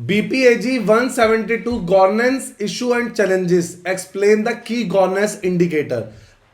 BPAG 172 governance issue and challenges explain the key governance indicator.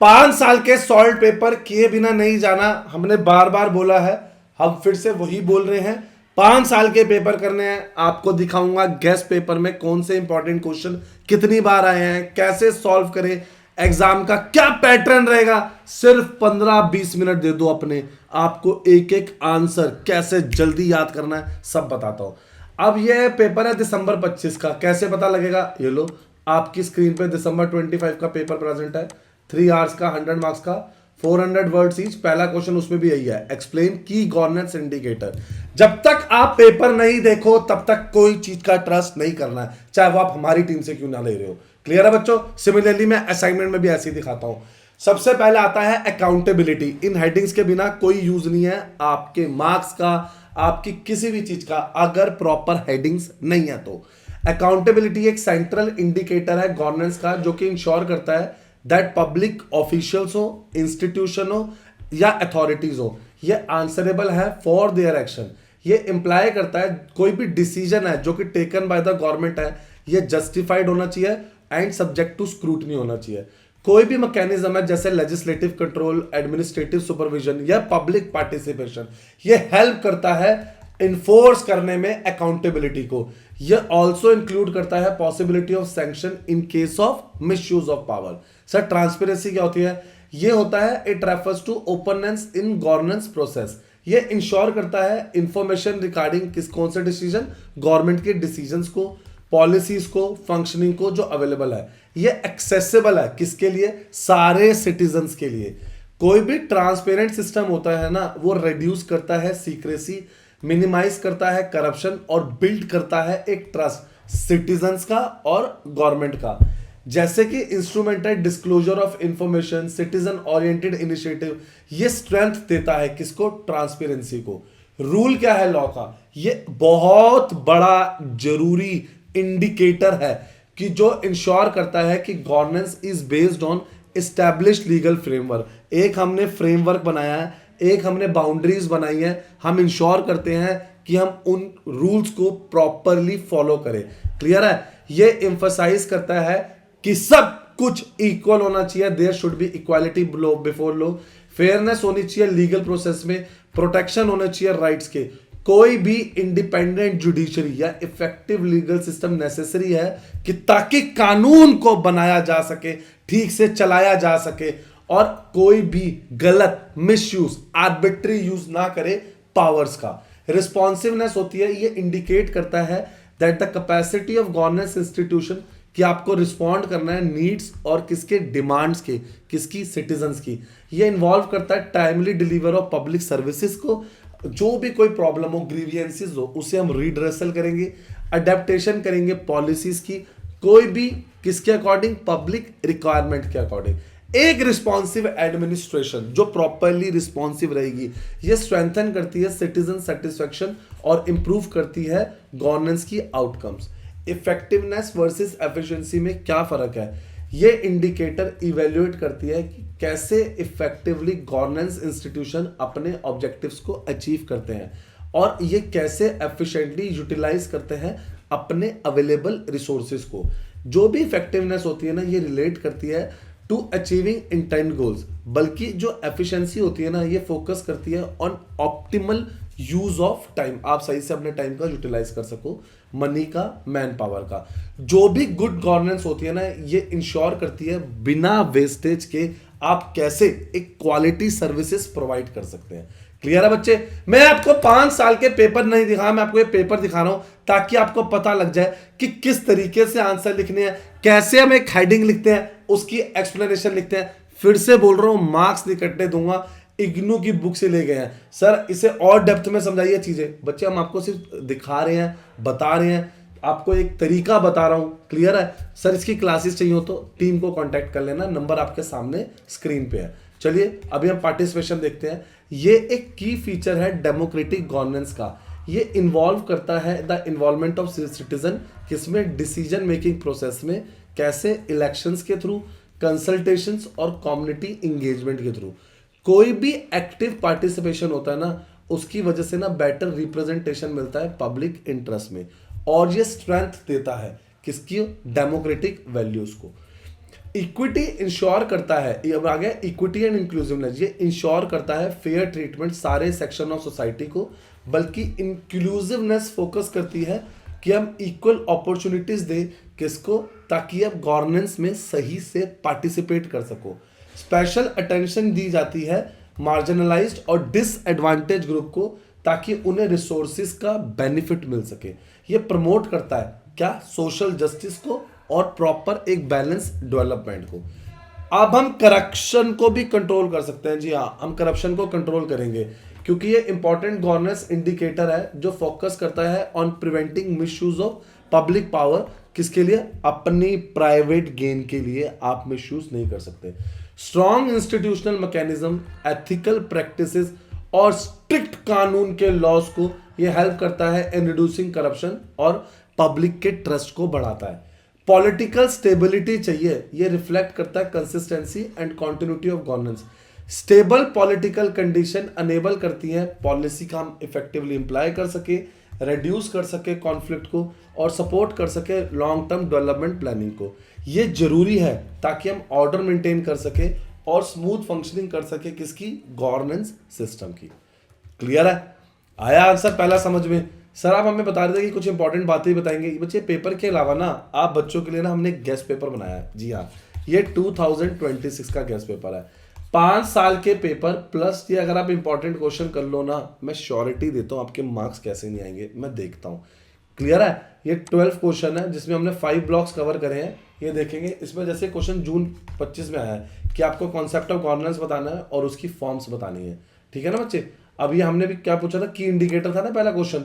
5 साल के solve paper किए बिना नहीं जाना, हमने बार बार बोला है, हम फिर से वही बोल रहे हैं। 5 साल के पेपर करने हैं, आपको दिखाऊंगा गेस्ट पेपर में कौन से इंपॉर्टेंट क्वेश्चन कितनी बार आए हैं, कैसे सॉल्व करें, एग्जाम का क्या पैटर्न रहेगा। सिर्फ 15-20 मिनट दे दो अपने, आपको एक एक आंसर कैसे जल्दी याद करना है सब बताता हूं। अब ये पेपर है दिसंबर 25 का, कैसे पता लगेगा? ये लो आपकी स्क्रीन पे दिसंबर 25 का पेपर प्रेजेंट है। 3 आवर्स का, 100 मार्क्स का, 400 वर्ड्स ईच। पहला क्वेश्चन उसमें भी यही है, एक्सप्लेन की गवर्नेंस इंडिकेटर। जब तक आप पेपर नहीं देखो तब तक कोई चीज का ट्रस्ट नहीं करना है, चाहे वो आप हमारी टीम से क्यों ना ले रहे हो। क्लियर है बच्चों? सिमिलरली मैं असाइनमेंट में भी ऐसे ही दिखाता हूं। सबसे पहले आता है अकाउंटेबिलिटी। इन हेडिंग्स के बिना कोई यूज नहीं है आपके मार्क्स का, आपकी किसी भी चीज का, अगर प्रॉपर हेडिंग्स नहीं है तो। अकाउंटेबिलिटी एक सेंट्रल इंडिकेटर है गवर्नेंस का, जो कि इंश्योर करता है दैट पब्लिक ऑफिशियल्स हो, इंस्टीट्यूशन हो या अथॉरिटीज हो, ये आंसरेबल है फॉर देयर एक्शन। ये इंप्लाई करता है कोई भी डिसीजन है जो कि टेकन बाय द गवर्नमेंट है, ये जस्टिफाइड होना चाहिए एंड सब्जेक्ट टू स्क्रूटनी होना चाहिए। कोई भी मैकेनिज्म है जैसे लेजिस्लेटिव कंट्रोल, एडमिनिस्ट्रेटिव सुपरविजन या पब्लिक पार्टिसिपेशन, ये हेल्प करता है इन्फोर्स करने में अकाउंटेबिलिटी को। ये ऑल्सो इंक्लूड करता है possibility of sanction in case of misuse of power. Sir transparency क्या होती है? ये होता है it refers to openness in governance process. ये इंश्योर करता है इंफॉर्मेशन रिगार्डिंग किस कौन से डिसीजन, गवर्नमेंट के डिसीजंस को, पॉलिसीज को, फंक्शनिंग को जो अवेलेबल है, ये एक्सेसिबल है किसके लिए? सारे सिटीजन्स के लिए। कोई भी ट्रांसपेरेंट सिस्टम होता है ना, वो रिड्यूस करता है सीक्रेसी, मिनिमाइज करता है करप्शन और बिल्ड करता है एक ट्रस्ट सिटीजन्स का और गवर्नमेंट का। जैसे कि इंस्ट्रूमेंट है disclosure of information, citizen oriented initiative, ये स्ट्रेंथ देता है किसको? ट्रांसपेरेंसी को। रूल क्या है लॉ का? ये बहुत बड़ा जरूरी इंडिकेटर है कि जो इंश्योर करता है कि governance is based on established legal framework. एक हमने फ्रेमवर्क बनाया है, एक हमने बाउंड्रीज बनाई है, हम इंश्योर करते हैं कि हम उन रूल्स को प्रॉपरली फॉलो करें। क्लियर है? ये एम्फसाइज करता है कि सब कुछ इक्वल होना चाहिए, there should be equality before law, fairness होनी चाहिए लीगल प्रोसेस में, प्रोटेक्शन होना चाहिए राइट्स के। कोई भी इंडिपेंडेंट जुडिशरी या इफेक्टिव लीगल सिस्टम नेसेसरी है कि ताकि कानून को बनाया जा सके, ठीक से चलाया जा सके और कोई भी गलत मिसयूज, आर्बिट्री यूज ना करे पावर्स का। रिस्पॉन्सिवनेस होती है, ये इंडिकेट करता है that the capacity of governance institution, कि आपको रिस्पॉन्ड करना है नीड्स और किसके? डिमांड्स के, किसकी? सिटीजन्स की। ये इन्वॉल्व करता है timely deliver of public services को, जो भी कोई प्रॉब्लम हो, ग्रीवियंसेस हो, उसे हम रिड्रेसल करेंगे, अडेप्टेशन करेंगे पॉलिसीज की, कोई भी किसके अकॉर्डिंग? पब्लिक रिक्वायरमेंट के अकॉर्डिंग। एक रिस्पॉन्सिव एडमिनिस्ट्रेशन जो प्रॉपरली रिस्पॉन्सिव रहेगी, ये स्ट्रेंथन करती है सिटीजन सेटिस्फेक्शन और इंप्रूव करती है गवर्नेंस की आउटकम्स। इफेक्टिवनेस वर्सेस एफिशिएंसी में क्या फर्क है? ये इंडिकेटर इवेल्युएट करती है कि कैसे इफेक्टिवली गवर्नेंस इंस्टीट्यूशन अपने ऑब्जेक्टिव्स को अचीव करते हैं और ये कैसे एफिशिएंटली यूटिलाइज करते हैं अपने अवेलेबल रिसोर्सेज को। जो भी इफेक्टिवनेस होती है ना, ये रिलेट करती है टू अचीविंग इंटेंट गोल्स, बल्कि जो एफिशिएंसी होती है ना, ये फोकस करती है on optimal use of time. आप सही से अपने टाइम का यूटिलाइज कर सको, मनी का, मैन पावर का। जो भी गुड गवर्नेंस होती है ना, ये इंश्योर करती है बिना वेस्टेज के आप कैसे एक क्वालिटी सर्विसेज प्रोवाइड कर सकते हैं। क्लियर है बच्चे? मैं आपको 5 साल के पेपर नहीं दिखा, मैं आपको ये पेपर दिखा रहा हूं ताकि आपको पता लग जाए कि किस तरीके से आंसर लिखने हैं, कैसे हम एक हेडिंग लिखते हैं, उसकी एक्सप्लेनेशन लिखते हैं। फिर से बोल रहा हूं, मार्क्स नहीं कटने दूंगा। इग्नू की बुक से ले गए हैं सर, इसे और डेप्थ में समझाइए चीजें। बच्चे हम आपको सिर्फ दिखा रहे हैं, बता रहे हैं, आपको एक तरीका बता रहा हूं। क्लियर है सर? इसकी क्लासेस चाहिए हो तो टीम को कांटेक्ट कर लेना, नंबर आपके सामने स्क्रीन पे है। चलिए अभी हम पार्टिसिपेशन देखते हैं। ये एक की फीचर है डेमोक्रेटिक गवर्नेंस का। ये इन्वॉल्व करता है द इन्वॉल्वमेंट ऑफ सिटीजन, किसमें? डिसीजन मेकिंग प्रोसेस में। कैसे? इलेक्शंस के थ्रू, कंसल्टेशंस और कम्युनिटी इंगेजमेंट के थ्रू। कोई भी एक्टिव पार्टिसिपेशन होता है ना, उसकी वजह से ना बेटर रिप्रेजेंटेशन मिलता है पब्लिक इंटरेस्ट में। और ये स्ट्रेंथ देता है किसकी, डेमोक्रेटिक वैल्यूज को। इक्विटी इंश्योर करता है, अब आ गया इक्विटी एंड इंक्लूसिवनेस, ये इंश्योर करता है फेयर ट्रीटमेंट सारे सेक्शन ऑफ सोसाइटी को, बल्कि इंक्लूसिवनेस फोकस करती है कि हम इक्वल अपॉर्चुनिटीज दे किसको, ताकि आप गवर्नेंस में सही से पार्टिसिपेट कर सको। स्पेशल अटेंशन दी जाती है मार्जिनलाइज्ड और डिसएडवांटेज ग्रुप को, ताकि उन्हें रिसोर्सेज का बेनिफिट मिल सके। ये प्रमोट करता है क्या, सोशल जस्टिस को और प्रॉपर एक बैलेंस डेवलपमेंट को। अब हम करप्शन को भी कंट्रोल कर सकते हैं। जी हाँ, हम करप्शन को कंट्रोल करेंगे क्योंकि ये इंपॉर्टेंट गवर्नेंस इंडिकेटर है जो फोकस करता है on preventing misuse of public power. किसके लिए, अपनी प्राइवेट गेन के लिए आप मिसयूज नहीं कर सकते। Strong institutional mechanism, ethical practices और स्ट्रिक्ट कानून के लॉज को ये हेल्प करता है इन रिड्यूसिंग करप्शन और पब्लिक के ट्रस्ट को बढ़ाता है। पॉलिटिकल स्टेबिलिटी चाहिए, ये रिफ्लेक्ट करता है consistency and continuity of governance. Stable political condition enable करती है पॉलिसी का हम इफेक्टिवली इंप्लाई कर सके, रिड्यूस कर सके कॉन्फ्लिक्ट को और सपोर्ट कर सके लॉन्ग टर्म डेवलपमेंट प्लानिंग को। ये जरूरी है ताकि हम ऑर्डर मेंटेन कर सके और स्मूथ फंक्शनिंग कर सके किसकी, गवर्नेंस सिस्टम की। क्लियर है, आया आंसर पहला समझ में। सर आप हमें बता रहे थे कि कुछ इंपॉर्टेंट बातें बताएंगे। बच्चे पेपर के अलावा ना आप बच्चों के लिए ना हमने गेस्ट पेपर बनाया है। जी हाँ, ये 2026 का गेस्ट पेपर है। 5 साल के पेपर प्लस ये अगर आप इंपॉर्टेंट क्वेश्चन कर लो ना, मैं श्योरिटी देता हूँ आपके मार्क्स कैसे नहीं आएंगे, मैं देखता हूँ। क्लियर है, ये 12 क्वेश्चन है जिसमें हमने 5 ब्लॉक्स कवर करे हैं। ये देखेंगे इसमें जैसे क्वेश्चन जून 25 में आया है कि आपको कॉन्सेप्ट ऑफ गवर्नेंस बताना है और उसकी फॉर्म्स बतानी है। ठीक है ना बच्चे। अब ये हमने भी क्या पूछा था, की इंडिकेटर था ना पहला क्वेश्चन,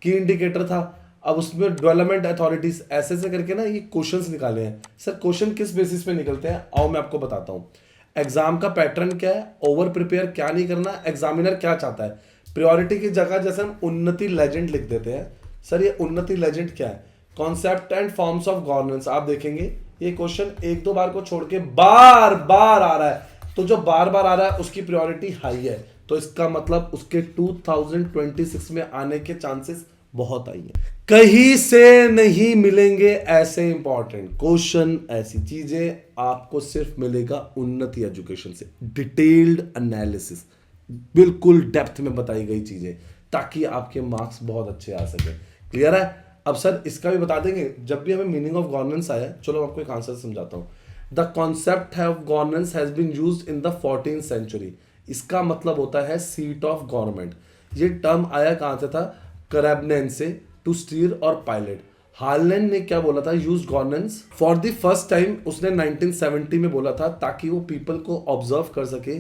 की इंडिकेटर था। अब उसमें डेवलपमेंट अथॉरिटीज ऐसे से करके ना ये क्वेश्चंस निकाले हैं। सर क्वेश्चन किस बेसिस पे निकलते हैं, आओ मैं आपको बताता हूँ। एग्जाम का पैटर्न क्या है, ओवर प्रिपेयर क्या नहीं करना, एग्जामिनर क्या चाहता है। प्रायोरिटी की जगह जैसे हम उन्नति लेजेंड लिख देते हैं। सर ये उन्नति लेजेंड क्या है, concept and forms of governance. आप देखेंगे ये क्वेश्चन 1-2 बार को छोड़ के बार बार आ रहा है, तो जो बार बार आ रहा है उसकी प्रायोरिटी हाई है, तो इसका मतलब उसके 2026 में आने के चांसेस बहुत हाई है। कहीं से नहीं मिलेंगे ऐसे इंपॉर्टेंट क्वेश्चन, ऐसी चीजें आपको सिर्फ मिलेगा उन्नति एजुकेशन से। डिटेल्ड एनालिसिस, बिल्कुल डेप्थ में बताई गई चीजें, ताकि आपके मार्क्स बहुत अच्छे आ सके। क्लियर है। अब सर इसका भी बता देंगे, जब भी हमें मीनिंग ऑफ गवर्नेंस आया, चलो आपको एक आंसर समझाता हूँ। The concept of governance has been used in the 14th century. इसका मतलब होता है सीट ऑफ गवर्नमेंट। ये टर्म आया कहां से था, करैबनेन से, टू स्टीयर और पायलट। हार्लैंड ने क्या बोला था, use governance for the first time उसने 1970 में बोला था, ताकि वो पीपल को ऑब्जर्व कर सके।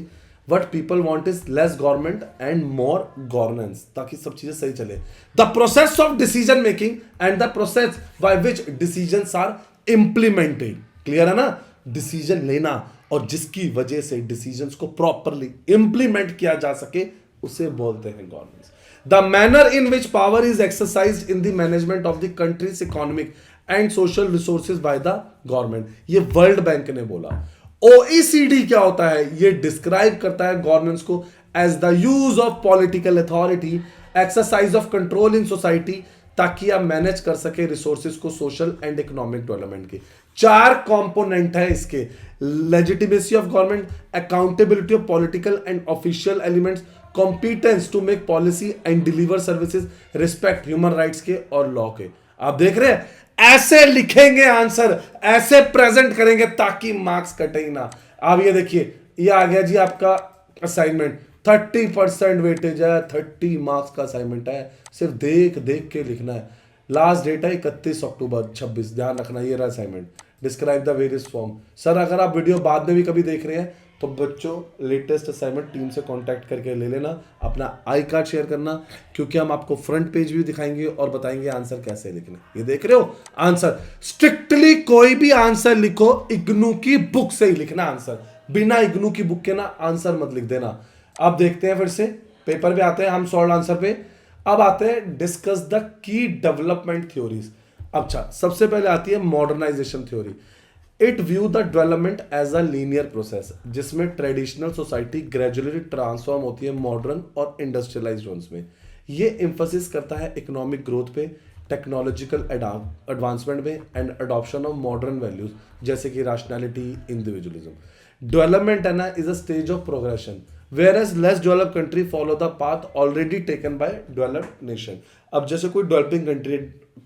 What people want is less government and more governance, ताकि सब चीजें सही चले। The process of decision making and the process by which decisions are implemented, clear है ना। डिसीजन लेना और जिसकी वजह से डिसीजंस को प्रॉपरली इंप्लीमेंट किया जा सके उसे बोलते हैं governance. The manner in which power is exercised in the management of the countries economic and social resources by the government, ये वर्ल्ड बैंक ने बोला। OECD क्या होता है, ये डिस्क्राइब करता है गवर्नेंस को as the use of political authority, exercise of control in society, ताकि आप मैनेज कर सके रिसोर्सेज को सोशल एंड इकोनॉमिक डेवलपमेंट के। 4 कंपोनेंट है इसके, legitimacy of government, accountability of political and official elements, competence to make policy and deliver services, respect human rights के और लॉ के। आप देख रहे हैं, ऐसे लिखेंगे आंसर, ऐसे प्रेजेंट करेंगे ताकि मार्क्स कटे ही ना। अब ये देखिए, ये आ गया जी आपका असाइनमेंट, 30% वेटेज है, 30 मार्क्स का असाइनमेंट है, सिर्फ देख देख के लिखना है। लास्ट डेट है 31 अक्टूबर 26, ध्यान रखना। ये रहा assignment, describe the various form. Sir अगर आप वीडियो बाद में भी कभी देख रहे हैं तो बच्चों लेटेस्ट असाइनमेंट टीम से कांटेक्ट करके ले लेना, अपना आई कार्ड शेयर करना, क्योंकि हम आपको फ्रंट पेज भी दिखाएंगे और बताएंगे आंसर कैसे लिखना। ये देख रहे हो आंसर, स्ट्रिक्टली कोई भी आंसर लिखो इग्नू की बुक से ही लिखना आंसर, बिना इग्नू की बुक के ना आंसर मत लिख देना। अब देखते हैं फिर से पेपर पे आते हैं हम सॉल्व आंसर पे। अब आते हैं discuss the key development theories. अच्छा, सबसे पहले आती है modernization theory. It view the development as a linear process, जिसमें ट्रेडिशनल सोसाइटी ग्रेजुअली ट्रांसफॉर्म होती है मॉडर्न और इंडस्ट्रियलाइज्ड वंस में। ये एम्फोसिस करता है इकोनॉमिक ग्रोथ पे, टेक्नोलॉजिकल एडवांसमेंट में and adoption of modern values जैसे कि रैशनैलिटी, इंडिविजुअलिज्म। डेवलपमेंट है ना is a stage of progression where as less developed country follow the path already taken by developed nation. अब जैसे कोई डेवलपिंग कंट्री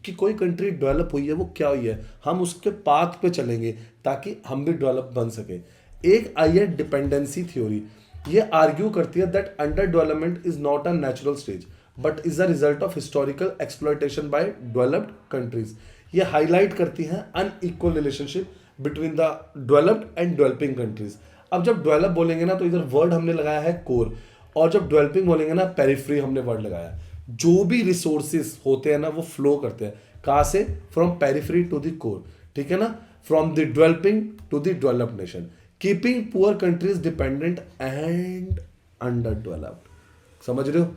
कि कोई कंट्री डेवलप हुई है, वो क्या हुई है, हम उसके पाथ पे चलेंगे ताकि हम भी डेवलप बन सके। एक आई है डिपेंडेंसी थ्योरी, ये आर्ग्यू करती है that under development is not a natural stage but is a result of historical exploitation bye developed countries. ये हाईलाइट करती हैं unequal relationship between the developed and developing countries. अब जब डेवलप बोलेंगे ना तो इधर वर्ड हमने लगाया है कोर, और जब डेवलपिंग बोलेंगे ना पेरिफेरी हमने वर्ड लगाया है। जो भी रिसोर्सेज होते हैं ना वो फ्लो करते हैं कहाँ से, from periphery to the core, ठीक है ना, from the developing to the developed nation, keeping poor countries dependent and underdeveloped. समझ रहे हो?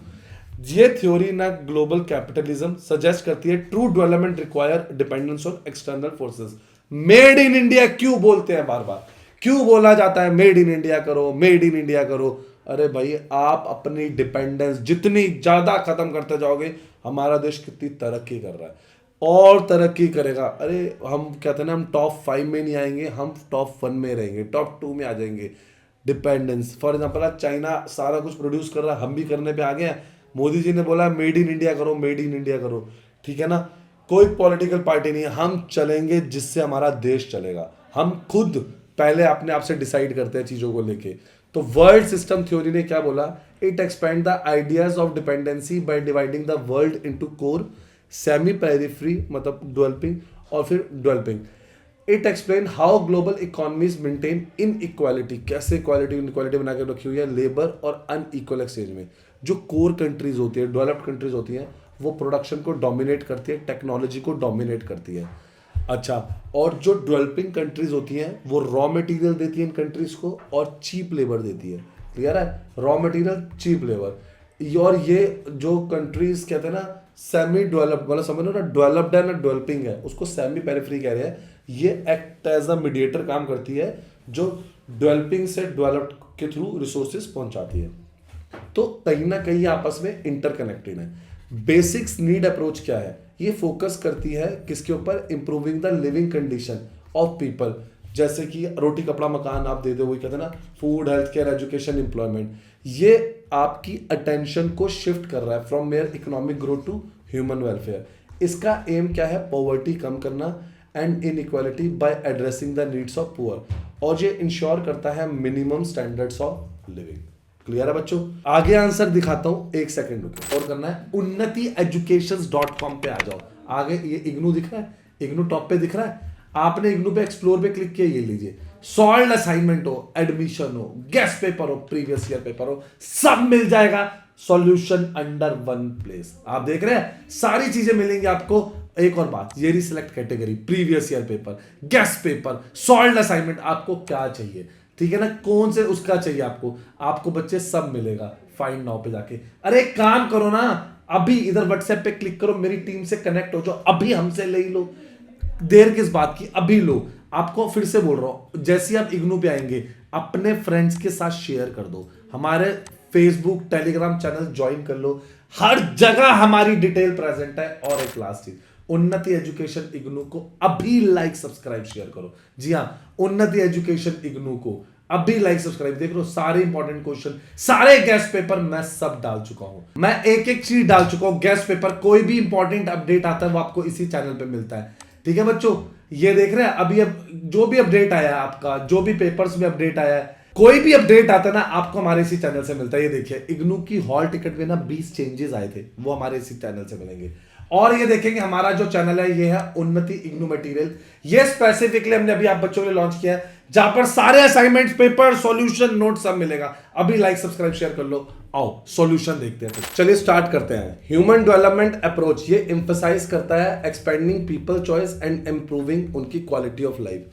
ये थ्योरी ना ग्लोबल कैपिटलिज्म सजेस्ट करती है true development require dependence on external forces. Made in India क्यों बोलते हैं बार बार, क्यों बोला जाता है मेड इन इंडिया करो, मेड इन इंडिया करो? अरे भाई आप अपनी डिपेंडेंस जितनी ज्यादा खत्म करते जाओगे, हमारा देश कितनी तरक्की कर रहा है और तरक्की करेगा। अरे हम कहते हैं ना हम टॉप 5 में नहीं आएंगे, हम टॉप 1 में रहेंगे, टॉप 2 में आ जाएंगे। डिपेंडेंस फॉर एग्जांपल चाइना सारा कुछ प्रोड्यूस कर रहा है, हम भी करने पे आ गए हैं। मोदी जी ने बोला मेड इन इंडिया करो, मेड इन इंडिया करो, ठीक है ना। कोई पॉलिटिकल पार्टी नहीं है, हम चलेंगे जिससे हमारा देश चलेगा। हम खुद पहले अपने आप से डिसाइड करते हैं चीजों को लेके। तो वर्ल्ड सिस्टम थ्योरी ने क्या बोला, it expand the ideas of dependency by dividing the world into core, semi periphery मतलब डेवलपिंग और फिर developing. It explain how global economies maintain in equality, कैसे इक्वालिटी इनइक्वालिटी बना के रखी हुई है लेबर और अनइक्वल एक्सचेंज में। जो कोर कंट्रीज होती है, डेवलप्ड कंट्रीज होती हैं, वो प्रोडक्शन को डोमिनेट करती है, टेक्नोलॉजी को डोमिनेट करती है। अच्छा, और जो डेवलपिंग कंट्रीज होती हैं वो रॉ मटेरियल देती है इन कंट्रीज को और चीप लेबर देती है। क्लियर है? Raw material, cheap labour. और ये जो कंट्रीज कहते हैं ना सेमी डेवलप्ड, मतलब समझ लो ना डेवलप्ड है ना डेवलपिंग है, उसको सेमी पेरिफेरी कह रहे हैं। ये एक्ट एज अ मीडिएटर काम करती है जो डेवलपिंग से डेवलप्ड के थ्रू रिसोर्सेज पहुंचाती है। तो कहीं ना कहीं आपस में इंटरकनेक्टेड है। बेसिक्स नीड अप्रोच क्या है, ये फोकस करती है किसके ऊपर, improving the living condition of people. जैसे कि रोटी कपड़ा मकान आप दे दो, वही कहते हैं ना, food, health care, education, employment. ये आपकी अटेंशन को शिफ्ट कर रहा है from mere economic growth to human welfare. इसका एम क्या है, पॉवर्टी कम करना and inequality by addressing the needs of poor, और ये इंश्योर करता है minimum standards of living. Clear है बच्चों? आगे आंसर दिखाता हूं, एक सेकंड रुको। और करना है unnatieducations.com पे आ जाओ। आगे ये इग्नू दिख रहा है, इग्नू टॉप पे दिख रहा है। आपने इग्नू पे एक्सप्लोर पे क्लिक किया, ये लीजिए, सॉल्ड असाइनमेंट हो, एडमिशन हो, गेस्ट पेपर हो, प्रीवियस ईयर पेपर हो, सब मिल जाएगा सॉल्यूशन अंडर वन प्लेस। आप देख रहे हैं सारी चीजें मिलेंगी आपको। एक और बात, ये reselect category, previous year paper, guess paper, solved assignment, आपको क्या चाहिए, ठीक है ना, कौन से उसका चाहिए आपको बच्चे सब मिलेगा। फाइंड नाउ पे जाके, अरे एक काम करो ना, अभी इधर व्हाट्सएप पे क्लिक करो, मेरी टीम से कनेक्ट हो जाओ, अभी हमसे ले लो, देर किस बात की, अभी लो। आपको फिर से बोल रहा हूं, जैसे आप इग्नू पे आएंगे अपने फ्रेंड्स के साथ शेयर कर दो, हमारे फेसबुक टेलीग्राम चैनल ज्वाइन कर लो, हर जगह हमारी डिटेल प्रेजेंट है। और एक लास्ट चीज, उन्नति एजुकेशन इग्नू को अभी लाइक सब्सक्राइब शेयर करो। जी हाँ, उन्नति एजुकेशन इग्नू को अभी लाइक सब्सक्राइब। देख लो सारे इंपॉर्टेंट क्वेश्चन, सारे गेस्ट पेपर मैं सब डाल चुका हूं, मैं एक एक चीज डाल चुका हूं। गेस्ट पेपर, कोई भी इंपॉर्टेंट अपडेट आता है वो आपको इसी चैनल पे मिलता है। ठीक है बच्चों, ये देख रहे हैं अभी अब जो भी अपडेट आया है आपका, जो भी पेपर्स में अपडेट आया है, कोई भी अपडेट आता है ना आपको हमारे इसी चैनल से मिलता है। ये देखिए इग्नू की हॉल टिकट में ना 20 चेंजेस आए थे, वो हमारे इसी चैनल से मिलेंगे। और ये देखेंगे हमारा जो चैनल है ये है उन्नति इग्नू मटेरियल। ये स्पेसिफिकली हमने अभी आप बच्चों के लिए लॉन्च किया है, जहां पर सारे असाइनमेंट्स, पेपर, सॉल्यूशन, नोट सब मिलेगा। अभी लाइक सब्सक्राइब शेयर कर लो। आओ सॉल्यूशन देखते हैं। चलिए स्टार्ट करते हैं। ह्यूमन डेवलपमेंट अप्रोच ये एम्फसाइज करता है expanding people choice and improving उनकी क्वालिटी ऑफ लाइफ।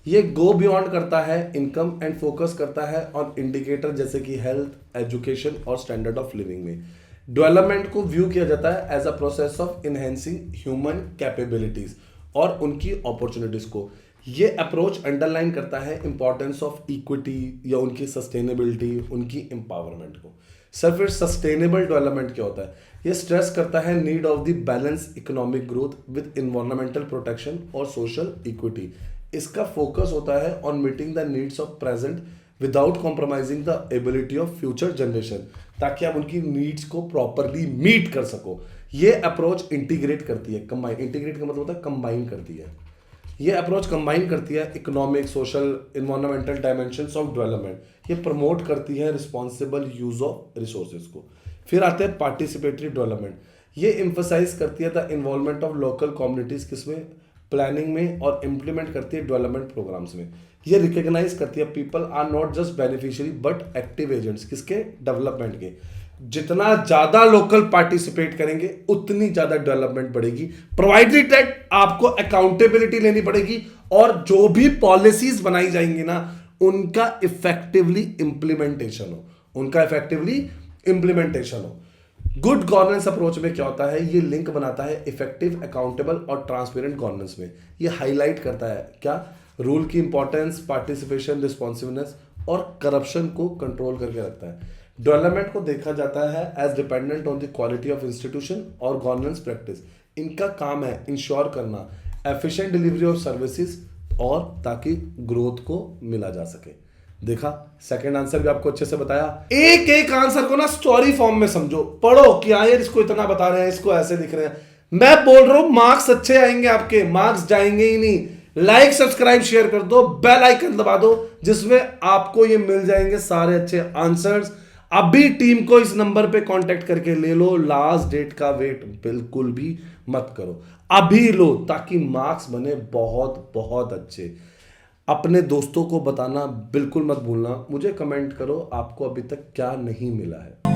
ये गो बियॉन्ड करता है इनकम एंड फोकस करता है ऑन इंडिकेटर जैसे कि हेल्थ, एजुकेशन और स्टैंडर्ड ऑफ लिविंग में। डेवलपमेंट को व्यू किया जाता है as a process of enhancing human capabilities और उनकी अपॉर्चुनिटीज को। ये अप्रोच अंडरलाइन करता है इंपॉर्टेंस ऑफ इक्विटी या उनकी सस्टेनेबिलिटी, उनकी एम्पावरमेंट को। सर फिर सस्टेनेबल डेवलपमेंट क्या होता है? ये स्ट्रेस करता है need of the balance economic growth with environmental protection और सोशल इक्विटी। इसका फोकस होता है on meeting the needs of present without compromising the ability of future generation, ताकि आप उनकी नीड्स को प्रॉपरली मीट कर सको। ये अप्रोच इंटीग्रेट करती है, कंबाइन, इंटीग्रेट का मतलब होता है कंबाइन करती है। ये अप्रोच कंबाइन करती है economic, social, environmental dimensions of development. ये प्रमोट करती है रिस्पॉन्सिबल यूज ऑफ रिसोर्सेज को। फिर आते हैं पार्टिसिपेटरी डेवलपमेंट। ये एम्फसाइज करती है the involvement of local communities, किसमें, प्लानिंग में, और इम्प्लीमेंट करती है डेवलपमेंट प्रोग्राम्स में। ये रिकॉग्नाइज करती है people are not just beneficiary but active agents, किसके, डेवलपमेंट के। जितना ज्यादा लोकल पार्टिसिपेट करेंगे उतनी ज्यादा डेवलपमेंट बढ़ेगी, प्रोवाइडेड दैट आपको अकाउंटेबिलिटी लेनी पड़ेगी और जो भी पॉलिसीज बनाई जाएंगी ना उनका इफेक्टिवली इंप्लीमेंटेशन हो। गुड गवर्नेंस अप्रोच में क्या होता है, ये लिंक बनाता है इफेक्टिव, अकाउंटेबल और ट्रांसपेरेंट गवर्नेंस में। ये हाईलाइट करता है क्या, रूल की इंपॉर्टेंस, पार्टिसिपेशन, रिस्पॉन्सिवनेस और करप्शन को कंट्रोल करके रखता है। डेवलपमेंट को देखा जाता है age dependent on the quality of institution और गवर्नेंस प्रैक्टिस। इनका काम है इंश्योर करना एफिशिएंट डिलीवरी ऑफ सर्विसेज और ताकि ग्रोथ को मिला जा सके। देखा, सेकंड आंसर भी आपको अच्छे से बताया। एक एक आंसर को ना स्टोरी फॉर्म में समझो, पढ़ो कि यार इसको इतना बता रहे हैं, इसको ऐसे लिख रहे हैं। मैं बोल रहा हूं मार्क्स अच्छे आएंगे, आपके मार्क्स जाएंगे ही नहीं। लाइक, सब्सक्राइब, शेयर कर दो, बेल आइकन दबा दो, जिसमें आपको ये मिल जाएंगे सारे अच्छे आंसर्स। अभी टीम को इस नंबर पे कांटेक्ट करके ले लो, लास्ट डेट का वेट बिल्कुल भी मत करो, अभी लो, ताकि मार्क्स बने बहुत बहुत अच्छे। अपने दोस्तों को बताना बिल्कुल मत भूलना। मुझे कमेंट करो आपको अभी तक क्या नहीं मिला है।